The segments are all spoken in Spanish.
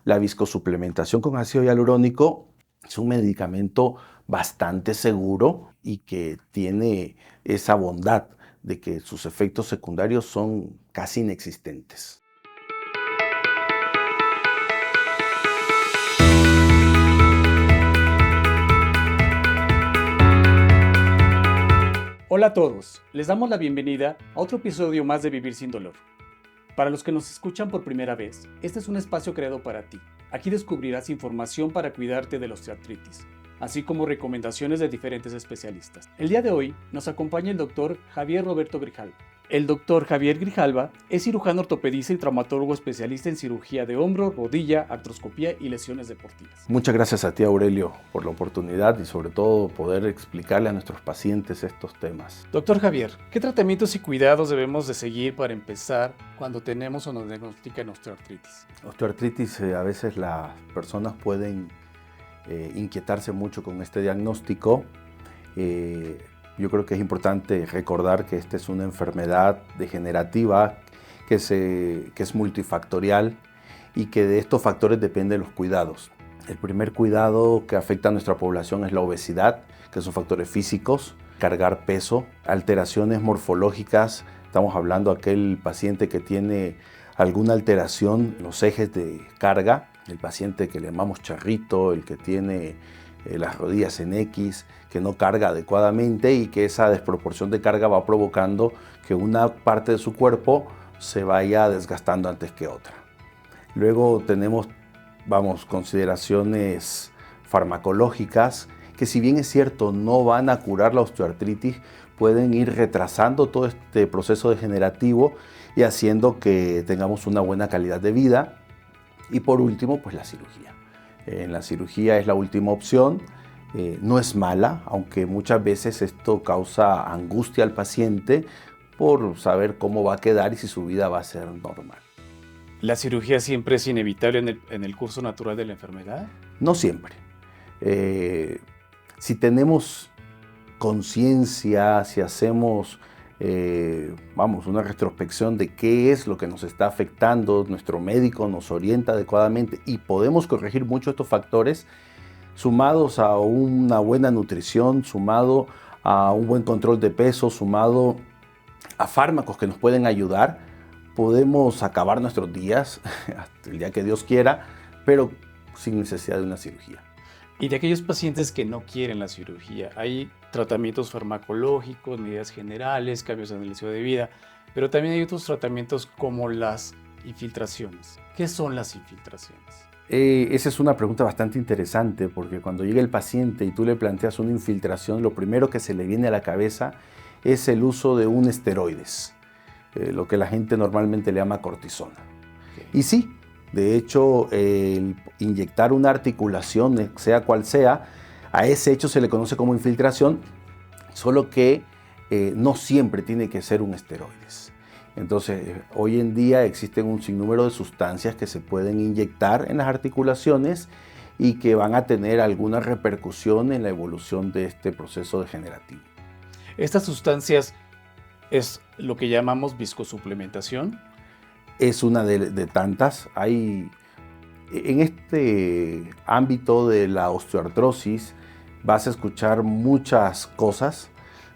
La viscosuplementación con ácido hialurónico es un medicamento bastante seguro y que tiene esa bondad de que sus efectos secundarios son casi inexistentes. Hola a todos, les damos la bienvenida a otro episodio más de Vivir sin Dolor. Para los que nos escuchan por primera vez, este es un espacio creado para ti. Aquí descubrirás información para cuidarte de la osteoartritis, así como recomendaciones de diferentes especialistas. El día de hoy nos acompaña el doctor Javier Roberto Grijalva. El doctor Javier Grijalva es cirujano ortopedista y traumatólogo especialista en cirugía de hombro, rodilla, artroscopía y lesiones deportivas. Muchas gracias a ti, Aurelio, por la oportunidad y sobre todo poder explicarle a nuestros pacientes estos temas. Doctor Javier, ¿qué tratamientos y cuidados debemos de seguir para empezar cuando tenemos o nos diagnostican osteoartritis? Osteoartritis, a veces las personas pueden inquietarse mucho con este diagnóstico. Yo creo que es importante recordar que esta es una enfermedad degenerativa que es multifactorial y que de estos factores dependen los cuidados. El primer cuidado que afecta a nuestra población es la obesidad, que son factores físicos, cargar peso, alteraciones morfológicas. Estamos hablando de aquel paciente que tiene alguna alteración en los ejes de carga, el paciente que le llamamos charrito, el que tiene las rodillas en X, que no carga adecuadamente y que esa desproporción de carga va provocando que una parte de su cuerpo se vaya desgastando antes que otra. Luego tenemos, consideraciones farmacológicas que, si bien es cierto no van a curar la osteoartritis, pueden ir retrasando todo este proceso degenerativo y haciendo que tengamos una buena calidad de vida. Y por último, pues la cirugía. La cirugía es la última opción, no es mala, aunque muchas veces esto causa angustia al paciente por saber cómo va a quedar y si su vida va a ser normal. ¿La cirugía siempre es inevitable en el curso natural de la enfermedad? No siempre. Si tenemos conciencia, si hacemos una retrospección de qué es lo que nos está afectando, nuestro médico nos orienta adecuadamente y podemos corregir mucho estos factores, sumados a una buena nutrición, sumado a un buen control de peso, sumado a fármacos que nos pueden ayudar, podemos acabar nuestros días, hasta el día que Dios quiera, pero sin necesidad de una cirugía. Y de aquellos pacientes que no quieren la cirugía, hay tratamientos farmacológicos, medidas generales, cambios en el estilo de vida, pero también hay otros tratamientos como las infiltraciones. ¿Qué son las infiltraciones? Esa es una pregunta bastante interesante, porque cuando llega el paciente y tú le planteas una infiltración, lo primero que se le viene a la cabeza es el uso de un esteroides, lo que la gente normalmente le llama cortisona. Okay. Y sí, de hecho, el inyectar una articulación, sea cual sea, a ese hecho se le conoce como infiltración, solo que no siempre tiene que ser un esteroides. Entonces, hoy en día existen un sinnúmero de sustancias que se pueden inyectar en las articulaciones y que van a tener alguna repercusión en la evolución de este proceso degenerativo. ¿Estas sustancias es lo que llamamos viscosuplementación? Es una de tantas. En este ámbito de la osteoartrosis vas a escuchar muchas cosas.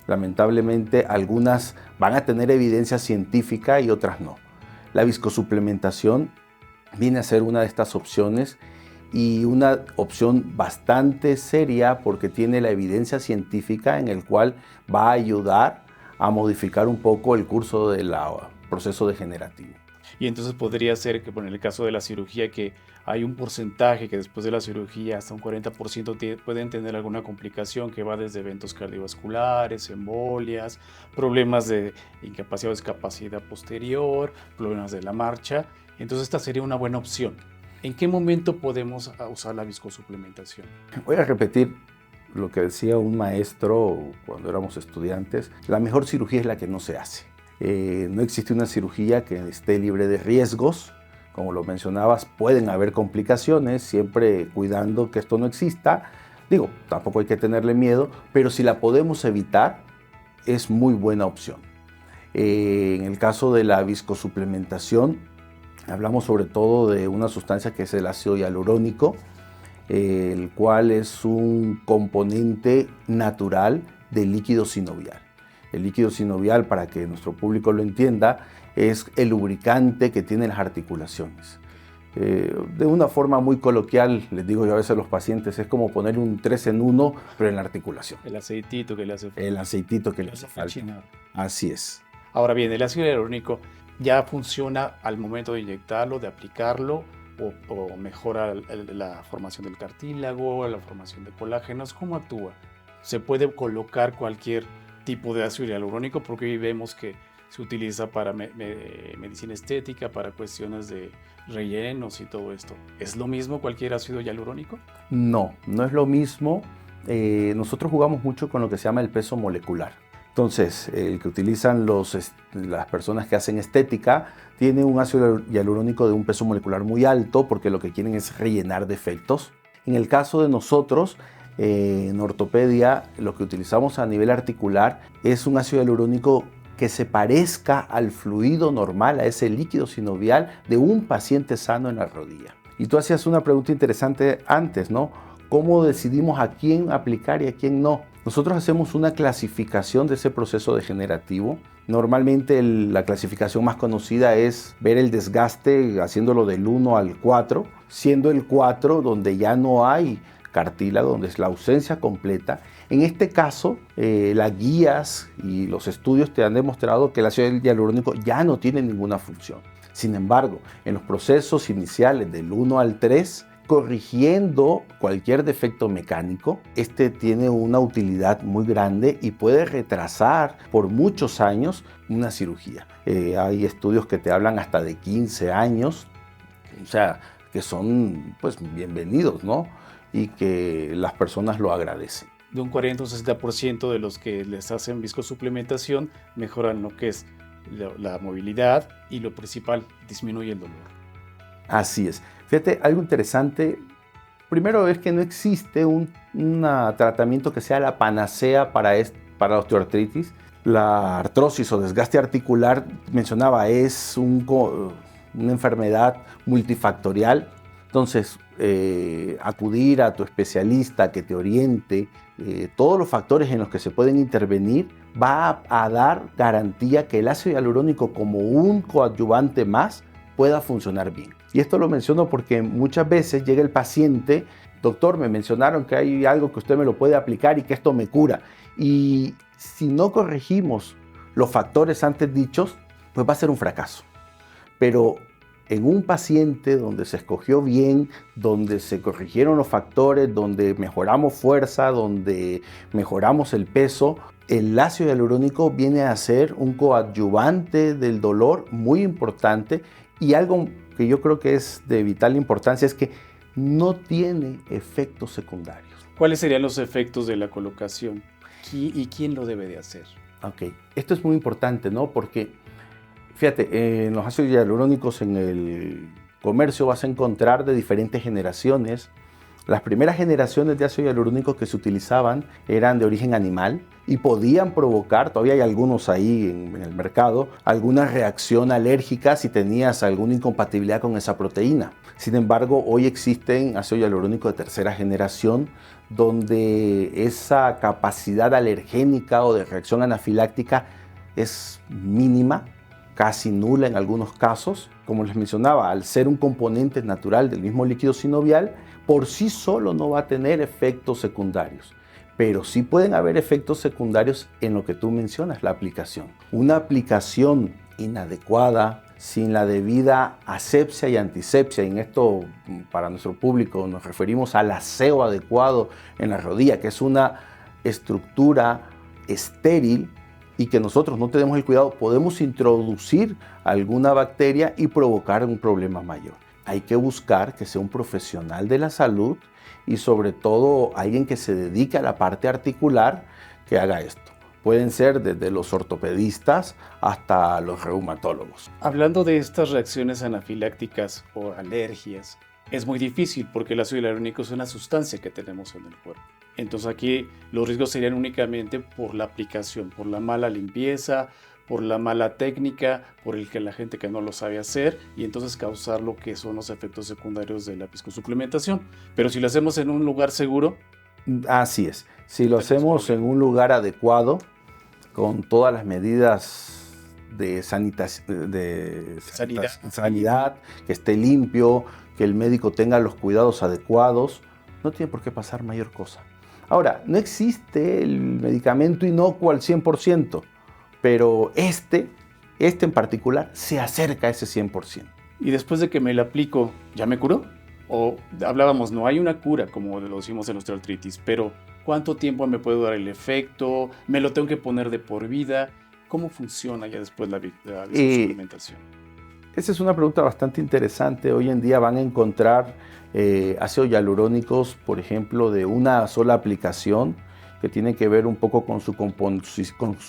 Lamentablemente, algunas van a tener evidencia científica y otras no. La viscosuplementación viene a ser una de estas opciones y una opción bastante seria porque tiene la evidencia científica en el cual va a ayudar a modificar un poco el curso del proceso degenerativo. Y entonces podría ser que, en el caso de la cirugía, que hay un porcentaje que después de la cirugía hasta un 40% pueden tener alguna complicación que va desde eventos cardiovasculares, embolias, problemas de incapacidad o discapacidad posterior, problemas de la marcha. Entonces esta sería una buena opción. ¿En qué momento podemos usar la viscosuplementación? Voy a repetir lo que decía un maestro cuando éramos estudiantes: la mejor cirugía es la que no se hace. No existe una cirugía que esté libre de riesgos. Como lo mencionabas, pueden haber complicaciones, siempre cuidando que esto no exista. Tampoco hay que tenerle miedo, pero si la podemos evitar, es muy buena opción. En el caso de la viscosuplementación, Hablamos sobre todo de una sustancia que es el ácido hialurónico, el cual es un componente natural del líquido sinovial. El líquido sinovial, para que nuestro público lo entienda, es el lubricante que tienen las articulaciones. De una forma muy coloquial, les digo yo a veces a los pacientes, es como poner un 3 en 1, pero en la articulación. El aceitito que le hace falta. El aceitito que le hace falta. Así es. Ahora bien, el ácido hialurónico ya funciona al momento de inyectarlo, de aplicarlo, o mejora la formación del cartílago, la formación de colágenos. ¿Cómo actúa? ¿Se puede colocar cualquier tipo de ácido hialurónico? Porque hoy vemos que se utiliza para medicina estética, para cuestiones de rellenos y todo esto. ¿Es lo mismo cualquier ácido hialurónico? No, no es lo mismo. Nosotros jugamos mucho con lo que se llama el peso molecular. Entonces, el que utilizan las personas que hacen estética tiene un ácido hialurónico de un peso molecular muy alto porque lo que quieren es rellenar defectos. En el caso de nosotros, en ortopedia, lo que utilizamos a nivel articular es un ácido hialurónico que se parezca al fluido normal, a ese líquido sinovial de un paciente sano en la rodilla. Y tú hacías una pregunta interesante antes, ¿no? ¿Cómo decidimos a quién aplicar y a quién no? Nosotros hacemos una clasificación de ese proceso degenerativo. Normalmente la clasificación más conocida es ver el desgaste haciéndolo del 1 al 4, siendo el 4 donde ya no hay cartílago, donde es la ausencia completa. En este caso, las guías y los estudios te han demostrado que el ácido hialurónico ya no tiene ninguna función. Sin embargo, en los procesos iniciales del 1 al 3, corrigiendo cualquier defecto mecánico, este tiene una utilidad muy grande y puede retrasar por muchos años una cirugía. Hay estudios que te hablan hasta de 15 años, o sea, que son pues bienvenidos, ¿no? Y que las personas lo agradecen. De un 40 o 60% de los que les hacen viscosuplementación mejoran lo que es la movilidad y lo principal, disminuye el dolor. Así es. Fíjate, algo interesante, primero es que no existe un tratamiento que sea la panacea para la osteoartritis. La artrosis o desgaste articular, mencionaba, es una enfermedad multifactorial. Entonces, acudir a tu especialista que te oriente todos los factores en los que se pueden intervenir va a dar garantía que el ácido hialurónico como un coadyuvante más pueda funcionar bien. Y esto lo menciono porque muchas veces llega el paciente, doctor, me mencionaron que hay algo que usted me lo puede aplicar y que esto me cura. Y si no corregimos los factores antes dichos, pues va a ser un fracaso. Pero en un paciente donde se escogió bien, donde se corrigieron los factores, donde mejoramos fuerza, donde mejoramos el peso, el ácido hialurónico viene a ser un coadyuvante del dolor muy importante, y algo que yo creo que es de vital importancia es que no tiene efectos secundarios. ¿Cuáles serían los efectos de la colocación? ¿Y quién lo debe de hacer? Ok, esto es muy importante, ¿no? Porque, fíjate, en los ácidos hialurónicos en el comercio vas a encontrar de diferentes generaciones. Las primeras generaciones de ácido hialurónico que se utilizaban eran de origen animal y podían provocar, todavía hay algunos ahí en el mercado, alguna reacción alérgica si tenías alguna incompatibilidad con esa proteína. Sin embargo, hoy existen ácido hialurónico de tercera generación donde esa capacidad alergénica o de reacción anafiláctica es mínima, casi nula en algunos casos. Como les mencionaba, al ser un componente natural del mismo líquido sinovial, por sí solo no va a tener efectos secundarios, pero sí pueden haber efectos secundarios en lo que tú mencionas, la aplicación. Una aplicación inadecuada, sin la debida asepsia y antisepsia, y en esto para nuestro público nos referimos al aseo adecuado en la rodilla, que es una estructura estéril y que nosotros no tenemos el cuidado, podemos introducir alguna bacteria y provocar un problema mayor. Hay que buscar que sea un profesional de la salud y sobre todo alguien que se dedique a la parte articular que haga esto. Pueden ser desde los ortopedistas hasta los reumatólogos. Hablando de estas reacciones anafilácticas o alergias, es muy difícil porque el ácido hialurónico es una sustancia que tenemos en el cuerpo. Entonces aquí los riesgos serían únicamente por la aplicación, por la mala limpieza, por la mala técnica, por el que la gente que no lo sabe hacer y entonces causar lo que son los efectos secundarios de la viscosuplementación. Pero si lo hacemos en un lugar seguro, así es. Si lo hacemos en un lugar adecuado, con todas las medidas de sanidad, que esté limpio, que el médico tenga los cuidados adecuados, no tiene por qué pasar mayor cosa. Ahora, no existe el medicamento inocuo al 100%, pero este en particular se acerca a ese 100%. Y después de que me lo aplico, ¿ya me curó? O hablábamos, no hay una cura, como lo decimos en osteoartritis, pero ¿cuánto tiempo me puede dar el efecto? ¿Me lo tengo que poner de por vida? ¿Cómo funciona ya después la viscosuplementación? Esa es una pregunta bastante interesante. Hoy en día van a encontrar ácidos hialurónicos, por ejemplo, de una sola aplicación, que tiene que ver un poco con su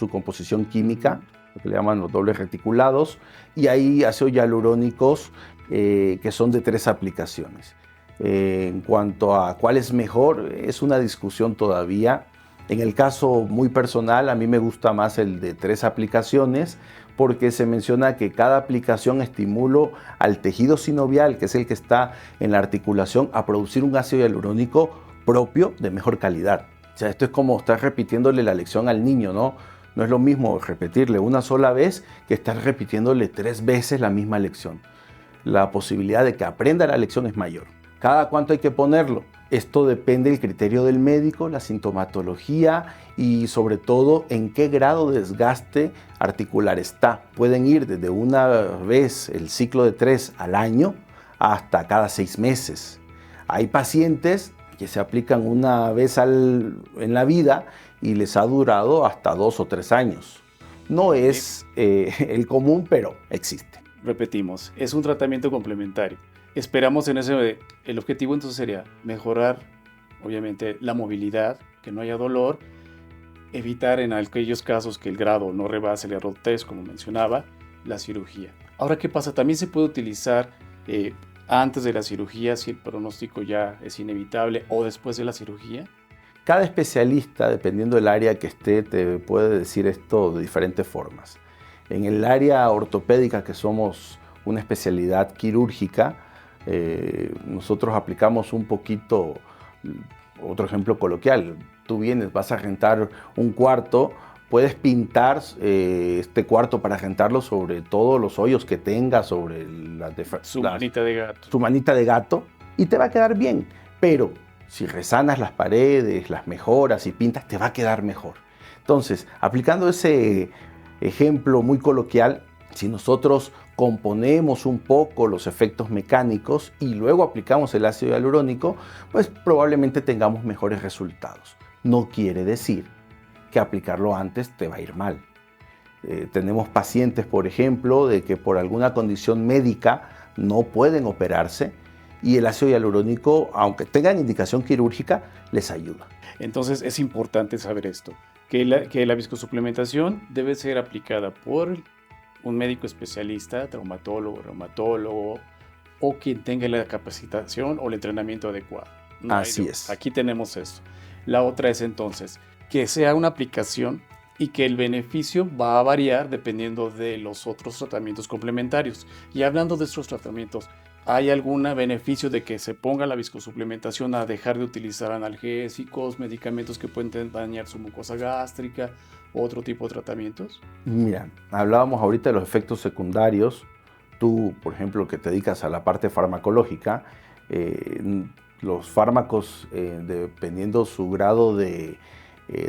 composición química, lo que le llaman los dobles reticulados, y hay ácidos hialurónicos que son de 3 aplicaciones. En cuanto a cuál es mejor, es una discusión todavía. En el caso muy personal, a mí me gusta más el de 3 aplicaciones, porque se menciona que cada aplicación estimula al tejido sinovial, que es el que está en la articulación, a producir un ácido hialurónico propio de mejor calidad. O sea, esto es como estar repitiéndole la lección al niño, ¿no? No es lo mismo repetirle una sola vez que estar repitiéndole 3 veces la misma lección. La posibilidad de que aprenda la lección es mayor. ¿Cada cuánto hay que ponerlo? Esto depende del criterio del médico, la sintomatología y sobre todo en qué grado de desgaste articular está. Pueden ir desde una vez el ciclo de 3 al año hasta cada 6 meses. Hay pacientes que se aplican una vez en la vida y les ha durado hasta 2 o 3 años. No es el común, pero existe. Repetimos, es un tratamiento complementario. Esperamos el objetivo entonces sería mejorar, obviamente, la movilidad, que no haya dolor, evitar en aquellos casos que el grado no rebase el error 3, como mencionaba, la cirugía. Ahora, ¿qué pasa? También se puede utilizar antes de la cirugía, si el pronóstico ya es inevitable, o después de la cirugía. Cada especialista, dependiendo del área que esté, te puede decir esto de diferentes formas. En el área ortopédica, que somos una especialidad quirúrgica, nosotros aplicamos un poquito, otro ejemplo coloquial, tú vienes, vas a rentar un cuarto, puedes pintar este cuarto para rentarlo sobre todos los hoyos que tenga, sobre su manita de gato. Su manita de gato, y te va a quedar bien, pero si resanas las paredes, las mejoras y pintas, te va a quedar mejor. Entonces, aplicando ese ejemplo muy coloquial, si nosotros componemos un poco los efectos mecánicos y luego aplicamos el ácido hialurónico, pues probablemente tengamos mejores resultados. No quiere decir que aplicarlo antes te va a ir mal. Tenemos pacientes, por ejemplo, de que por alguna condición médica no pueden operarse y el ácido hialurónico, aunque tengan indicación quirúrgica, les ayuda. Entonces es importante saber esto, que la viscosuplementación debe ser aplicada por un médico especialista, traumatólogo, reumatólogo, o quien tenga la capacitación o el entrenamiento adecuado. Así es. Aquí tenemos eso. La otra es entonces que sea una aplicación y que el beneficio va a variar dependiendo de los otros tratamientos complementarios. Y hablando de estos tratamientos, ¿hay algún beneficio de que se ponga la viscosuplementación a dejar de utilizar analgésicos, medicamentos que pueden dañar su mucosa gástrica, otro tipo de tratamientos? Mira, hablábamos ahorita de los efectos secundarios. Tú, por ejemplo, que te dedicas a la parte farmacológica, los fármacos, dependiendo su grado de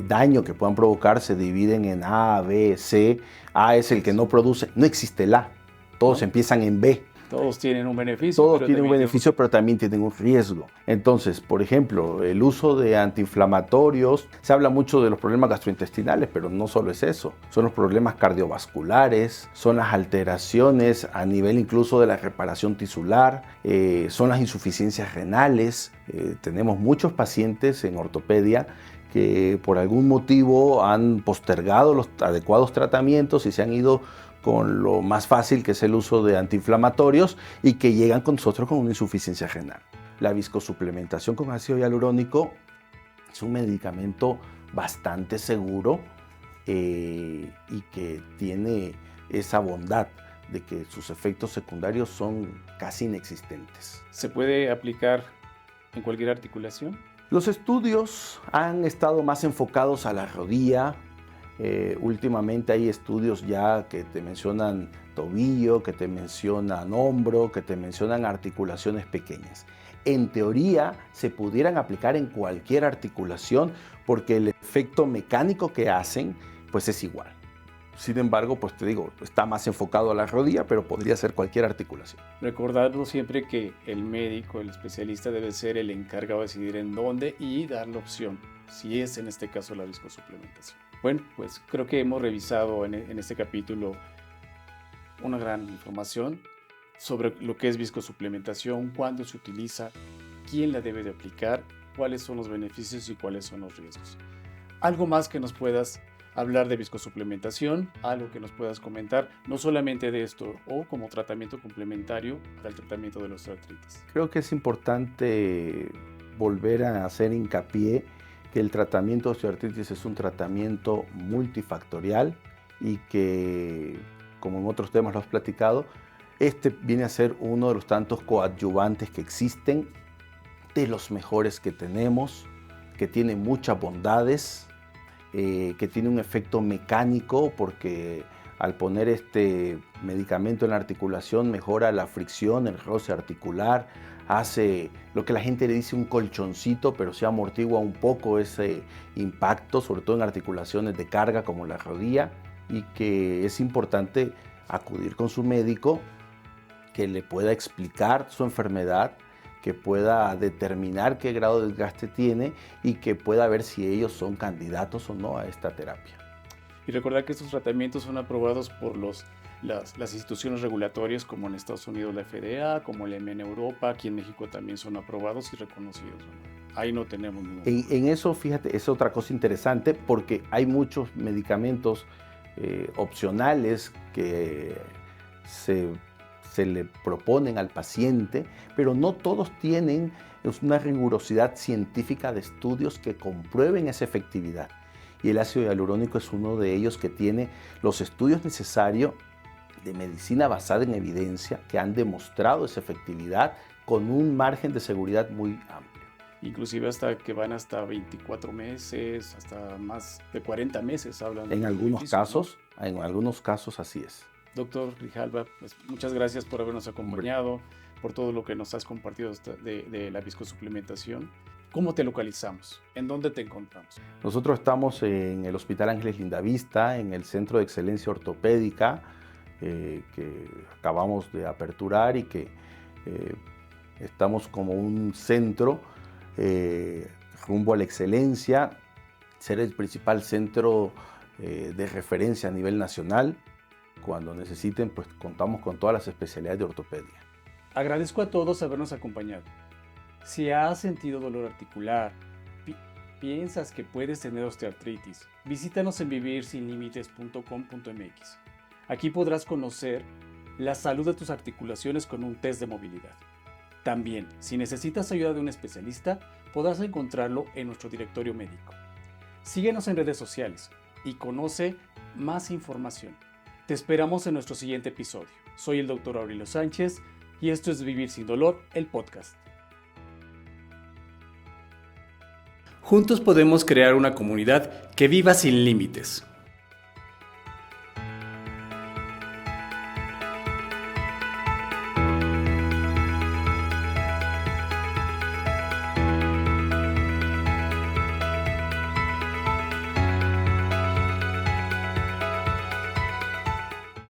daño que puedan provocar, se dividen en A, B, C. A es el que no produce, no existe el A, todos empiezan en B. Todos tienen un beneficio. Todos tienen un beneficio, pero también tienen un riesgo. Entonces, por ejemplo, el uso de antiinflamatorios, se habla mucho de los problemas gastrointestinales, pero no solo es eso. Son los problemas cardiovasculares, son las alteraciones a nivel incluso de la reparación tisular, son las insuficiencias renales. Tenemos muchos pacientes en ortopedia que por algún motivo han postergado los adecuados tratamientos y se han ido con lo más fácil, que es el uso de antiinflamatorios, y que llegan con nosotros con una insuficiencia renal. La viscosuplementación con ácido hialurónico es un medicamento bastante seguro. y que tiene esa bondad de que sus efectos secundarios son casi inexistentes. ¿Se puede aplicar en cualquier articulación? Los estudios han estado más enfocados a la rodilla. Últimamente hay estudios ya que te mencionan tobillo, que te mencionan hombro, que te mencionan articulaciones pequeñas. En teoría se pudieran aplicar en cualquier articulación porque el efecto mecánico que hacen pues es igual. Sin embargo, pues te digo, está más enfocado a la rodilla, pero podría ser cualquier articulación. Recordando siempre que el médico, el especialista, debe ser el encargado de decidir en dónde y dar la opción, si es en este caso la viscosuplementación. Bueno, pues creo que hemos revisado en este capítulo una gran información sobre lo que es viscosuplementación, cuándo se utiliza, quién la debe de aplicar, cuáles son los beneficios y cuáles son los riesgos. ¿Algo más que nos puedas hablar de viscosuplementación? ¿Algo que nos puedas comentar, no solamente de esto o como tratamiento complementario para el tratamiento de la osteoartritis? Creo que es importante volver a hacer hincapié que el tratamiento de osteoartritis es un tratamiento multifactorial y que, como en otros temas lo has platicado, este viene a ser uno de los tantos coadyuvantes que existen, de los mejores que tenemos, que tiene muchas bondades, que tiene un efecto mecánico porque al poner este medicamento en la articulación mejora la fricción, el roce articular, hace lo que la gente le dice un colchoncito, pero se amortigua un poco ese impacto, sobre todo en articulaciones de carga como la rodilla, y que es importante acudir con su médico que le pueda explicar su enfermedad, que pueda determinar qué grado de desgaste tiene y que pueda ver si ellos son candidatos o no a esta terapia. Y recordar que estos tratamientos son aprobados por las instituciones regulatorias como en Estados Unidos la FDA, como el EMA en Europa, aquí en México también son aprobados y reconocidos. Ahí no tenemos ningún. En eso, fíjate, es otra cosa interesante porque hay muchos medicamentos opcionales que se le proponen al paciente, pero no todos tienen una rigurosidad científica de estudios que comprueben esa efectividad. Y el ácido hialurónico es uno de ellos que tiene los estudios necesarios de medicina basada en evidencia que han demostrado esa efectividad con un margen de seguridad muy amplio. Inclusive hasta que van hasta 24 meses, hasta más de 40 meses hablan. En algunos casos así es. Doctor Grijalva, pues muchas gracias por habernos acompañado, por todo lo que nos has compartido de la viscosuplementación. ¿Cómo te localizamos? ¿En dónde te encontramos? Nosotros estamos en el Hospital Ángeles Lindavista, en el Centro de Excelencia Ortopédica, que acabamos de aperturar y que estamos como un centro rumbo a la excelencia, ser el principal centro de referencia a nivel nacional. Cuando necesiten, pues contamos con todas las especialidades de ortopedia. Agradezco a todos habernos acompañado. Si has sentido dolor articular, piensas que puedes tener osteoartritis, visítanos en vivirsinlimites.com.mx. Aquí podrás conocer la salud de tus articulaciones con un test de movilidad. También, si necesitas ayuda de un especialista, podrás encontrarlo en nuestro directorio médico. Síguenos en redes sociales y conoce más información. Te esperamos en nuestro siguiente episodio. Soy el Dr. Aurelio Sánchez y esto es Vivir Sin Dolor, el podcast. Juntos podemos crear una comunidad que viva sin límites.